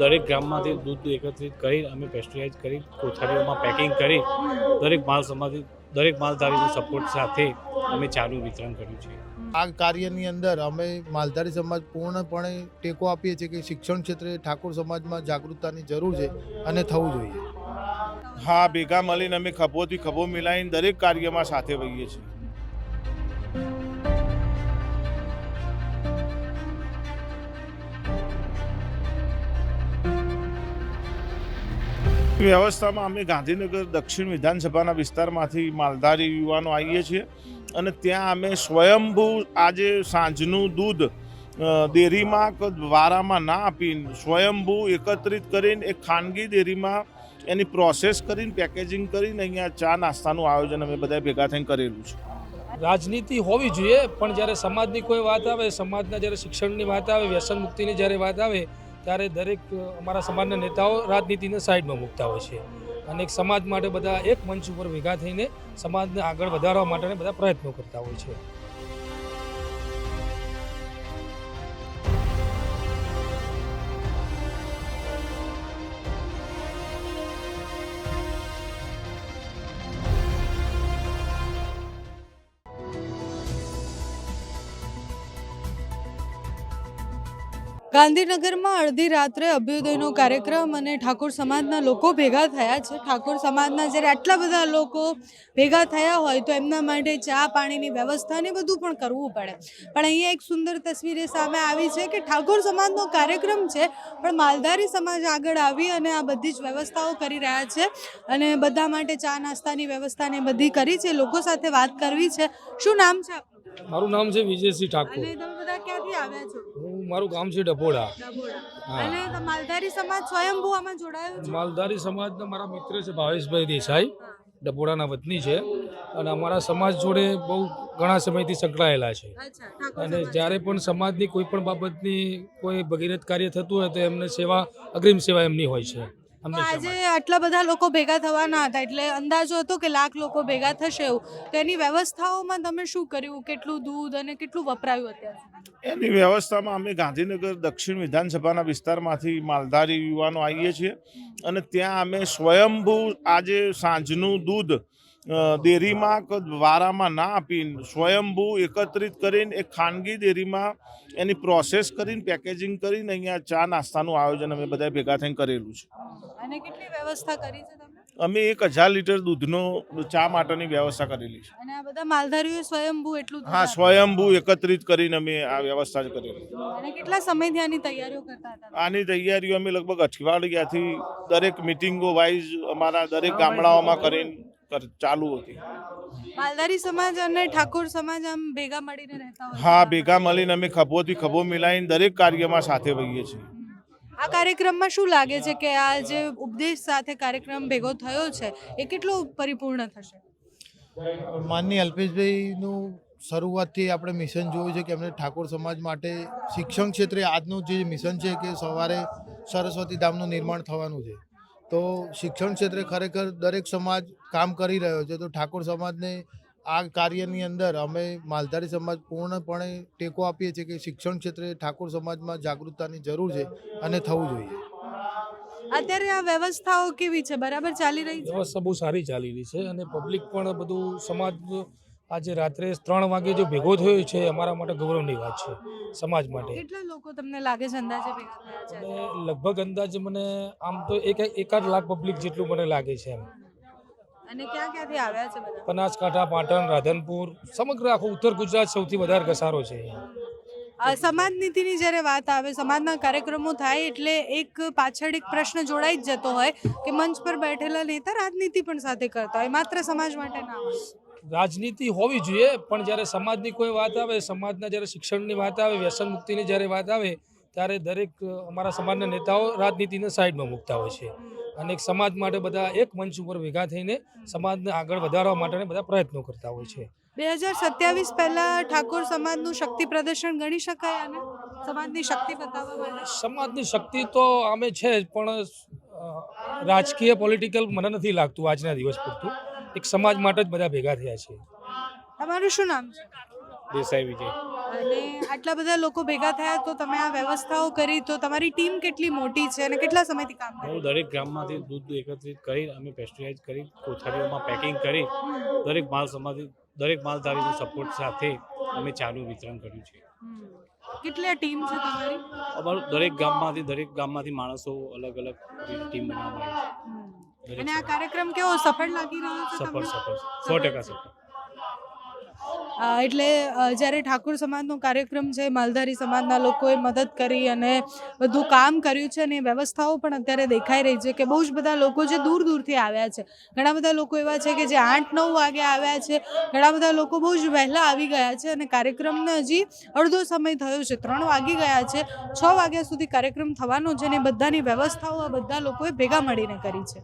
દરેક ગામમાંથી દૂધ એકત્રિત કરી અમે પેસ્ટરાઇઝ કરી કોથળીઓમાં પેકિંગ કરી દરેક માલધારીનો સપોર્ટ સાથે અમે ચાનું વિતરણ કર્યું છે. આ કાર્યની અંદર અમે માલધારી સમાજ પૂર્ણપણે ટેકો આપીએ છીએ કે શિક્ષણ ક્ષેત્રે ઠાકોર સમાજમાં જાગૃતતાની જરૂર છે અને થવું જોઈએ. હા, ભેગા મળીને અમે ખભોથી ખભો મિલાવીને દરેક કાર્યમાં સાથે વહીએ છીએ. વ્યવસ્થામાં અમે ગાંધીનગર દક્ષિણ વિધાનસભાના વિસ્તારમાંથી માલધારી યુવાનો આવીએ છીએ અને ત્યાં અમે સ્વયંભૂ આજે સાંજનું દૂધ ડેરીમાં કે વારામાં ના આપીને સ્વયંભૂ એકત્રિત કરીને એક ખાનગી ડેરીમાં એની પ્રોસેસ કરીને પેકેજિંગ કરીને અહીંયા ચા નાસ્તાનું આયોજન અમે બધા ભેગા થઈને કરેલું છે. રાજનીતિ હોવી જોઈએ, પણ જ્યારે સમાજની કોઈ વાત આવે, સમાજના જ્યારે શિક્ષણની વાત આવે, વ્યસન મુક્તિની જ્યારે વાત આવે ત્યારે દરેક અમારા સમાજના નેતાઓ રાજનીતિને સાઈડમાં મૂકતા હોય છે અને એક સમાજ માટે બધા એક મંચ ઉપર ભેગા થઈને સમાજને આગળ વધારવા માટે બધા પ્રયત્નો કરતા હોય છે. ગાંધીનગરમાં અડધી રાત્રે અભ્યુદયનો કાર્યક્રમ અને ઠાકોર સમાજના લોકો ભેગા થયા છે. ઠાકોર સમાજના જ્યારે આટલા બધા લોકો ભેગા થયા હોય તો એમના માટે ચા પાણીની વ્યવસ્થા ને બધું પણ કરવું પડે. પણ અહીંયા એક સુંદર તસવીર સામે આવી છે કે ઠાકોર સમાજનો કાર્યક્રમ છે પણ માલધારી સમાજ આગળ આવી અને આ બધી જ વ્યવસ્થાઓ કરી રહ્યા છે અને બધા માટે ચા નાસ્તાની વ્યવસ્થા ને બધી કરી છે. લોકો સાથે વાત કરવી છે. શું નામ છે આપનું? મારું નામ છે વિજયસિંહ ઠાકોર. અને તમે બધા ક્યાંથી આવ્યા છો? મારું ગામ છે ડભોડા. અને માલધારી સમાજ સ્વયંભૂ આમાં જોડાયો છે? માલધારી સમાજના મારા મિત્ર છે ભાવેશભાઈ દેસાઈ, ડભોડાના વતની છે અને અમારા સમાજ જોડે બહુ ઘણા સમયથી સંકળાયેલા છે. અને જ્યારે પણ સમાજની કોઈ પણ બાબતની કોઈ ભગીરથ કાર્ય થતું હોય તો એમને સેવા, અગ્રિમ સેવા એમની હોય છે. આજે આટલા બધા લોકો ભેગા થવાના હતા એટલે અંદાજો હતો કે લાખ લોકો ભેગા થશે એવું, તો એની વ્યવસ્થાઓમાં તમે શું કર્યું? કેટલું દૂધ અને કેટલું વપરાયું અત્યારે? એની વ્યવસ્થામાં અમે ગાંધીનગર દક્ષિણ વિધાનસભાના વિસ્તારમાંથી માલધારી યુવાનો આવીએ છીએ અને ત્યાં અમે સ્વયંભૂ આજે સાંજનું દૂધ ડેરીમાં કે વારામાં ના આપીને સ્વયંભૂ એકત્રિત કરીને એક ખાનગી ડેરીમાં એની પ્રોસેસ કરીને પેકેજિંગ કરીને અહીંયા ચા નાસ્તાનું આયોજન અમે બધા ભેગા થઈને કરેલું છે. અને કેટલી વ્યવસ્થા કરી છે તમે? અમે 1000 લીટર દૂધનો ચા માટેની વ્યવસ્થા કરેલી છે. અને આ બધા માલધારીઓ સ્વયંભૂ એટલું દૂધ હા, સ્વયંભૂ એકત્રિત કરીને અમે આ વ્યવસ્થા કરેલી. અને કેટલા સમયથી આની તૈયારીઓ કરતા હતા? આની તૈયારીઓ અમે લગભગ અઠવાડિયાથી દરેક મિટિંગો વાઇઝ અમારા દરેક ગામડાઓમાં કરીને ચાલુ હતી. માલધારી સમાજ અને ઠાકોર સમાજ આમ ભેગા મળીને રહેતા હોય? હા, ભેગા મળીને અમે ખભોથી ખભો મિલાવીને દરેક કાર્યમાં સાથે વહીએ છીએ. આ કાર્યક્રમમાં શું લાગે છે કે આ જે ઉપદેશ સાથે કાર્યક્રમ ભેગો થયો છે એ કેટલો પરિપૂર્ણ થશે? માનનીય અલ્પેશભાઈનું શરૂઆતથી આપણે મિશન જોયું છે કે એમને ઠાકોર સમાજ માટે શિક્ષણ ક્ષેત્રે આજનું જે મિશન છે કે સવારે સરસ્વતી ધામનું નિર્માણ થવાનું છે, તો શિક્ષણ ક્ષેત્રે ખરેખર દરેક સમાજ કામ કરી રહ્યો છે. તો ઠાકોર સમાજને આ કાર્યની અંદર અમે માલધારી સમાજ પૂર્ણપણે ટેકો આપીએ છીએ કે શિક્ષણ ક્ષેત્રે ઠાકોર સમાજમાં જાગૃતતાની જરૂર છે અને થવું જોઈએ. અત્યારે આ વ્યવસ્થાઓ કેવી છે? બરાબર ચાલી રહી છે? વ્યવસ્થા બહુ સારી ચાલી રહી છે અને પબ્લિક પણ બધું સમાજ આજે રાત્રે 3 વાગે જો ભેગો થયો છે અમારા માટે ગૌરવની વાત છે સમાજ માટે. કેટલા લોકો તમને લાગે છે અંદાજે ભેગા થયા છે? અને લગભગ અંદાજે મને આમ તો એકાદ લાખ પબ્લિક જેટલું મને લાગે છે એમ. અને ક્યાંથી આવ્યા છે બધા? બનાસકાંઠા, પાટણ, રાધનપુર, સમગ્ર આખો ઉત્તર ગુજરાત સૌથી વધારે ઘસારો છે. સમાજ નીતિની જ્યારે વાત આવે, સમાજના કાર્યક્રમો થાય એટલે એક પાછળ એક પ્રશ્ન જોડાઈ જ જતો હોય કે મંચ પર બેઠેલા નેતા રાજનીતિ પણ સાથે કરતા હોય, માત્ર સમાજ માટે ના હોય. રાજનીતિ હોવી જોઈએ, પણ જ્યારે સમાજની કોઈ વાત આવે, સમાજના જ્યારે શિક્ષણની વાત આવે, વ્યસન મુક્તિની જ્યારે વાત આવે ત્યારે દરેક અમારા સમાજના નેતાઓ રાજનીતિને સાઈડમાં મૂકતા હોય છે અને એક સમાજ માટે બધા એક મંચ ઉપર ભેગા થઈને સમાજને આગળ વધારવા માટે બધા પ્રયત્નો કરતા હોય છે. 2027 પહેલા ઠાકોર સમાજનું શક્તિ પ્રદર્શન ગણી શકાય અને સમાજની શક્તિ બતાવવા માટે? સમાજની શક્તિ તો અમે છે જ, પણ રાજકીય પોલિટિકલ મને નથી લાગતું આજના દિવસ પૂરતું. એક સમાજ માટે જ બધા ભેગા થયા છે. તમારું શું નામ છે? દેસાઈ વિજય. અને આટલા બધા લોકો ભેગા થયા તો તમે આ વ્યવસ્થાઓ કરી તો તમારી ટીમ કેટલી મોટી છે અને કેટલા સમયથી કામ કરે હું દરેક ગામમાંથી દૂધ એકત્રિત કરી અમે પેસ્ટરાઇઝ કરી કોથળીઓમાં પેકિંગ કરી દરેક માલધારીનો સપોર્ટ સાથે અમે ચાનું વિતરણ કર્યું છે. કેટલી ટીમ છે તમારી? અમારું દરેક ગામમાંથી માણસો અલગ અલગ ટીમ બનાવવામાં અને આ કાર્યક્રમ કેવો સફળ લાગી રહ્યો છે સફળ તમને? 100% સફળ. એટલે જ્યારે ઠાકોર સમાજનો કાર્યક્રમ છે, માલધારી સમાજના લોકોએ મદદ કરી અને બધું કામ કર્યું છે અને એ વ્યવસ્થાઓ પણ અત્યારે દેખાઈ રહી છે કે બહુ જ બધા લોકો જે દૂર દૂરથી આવ્યા છે, ઘણા બધા લોકો એવા છે કે જે 8-9 વાગે આવ્યા છે, ઘણા બધા લોકો બહુ જ વહેલા આવી ગયા છે અને કાર્યક્રમને હજી અડધો સમય થયો છે, 3 વાગી ગયા છે, 6 વાગ્યા સુધી કાર્યક્રમ થવાનો છે અને બધાની વ્યવસ્થાઓ આ બધા લોકોએ ભેગા મળીને કરી છે.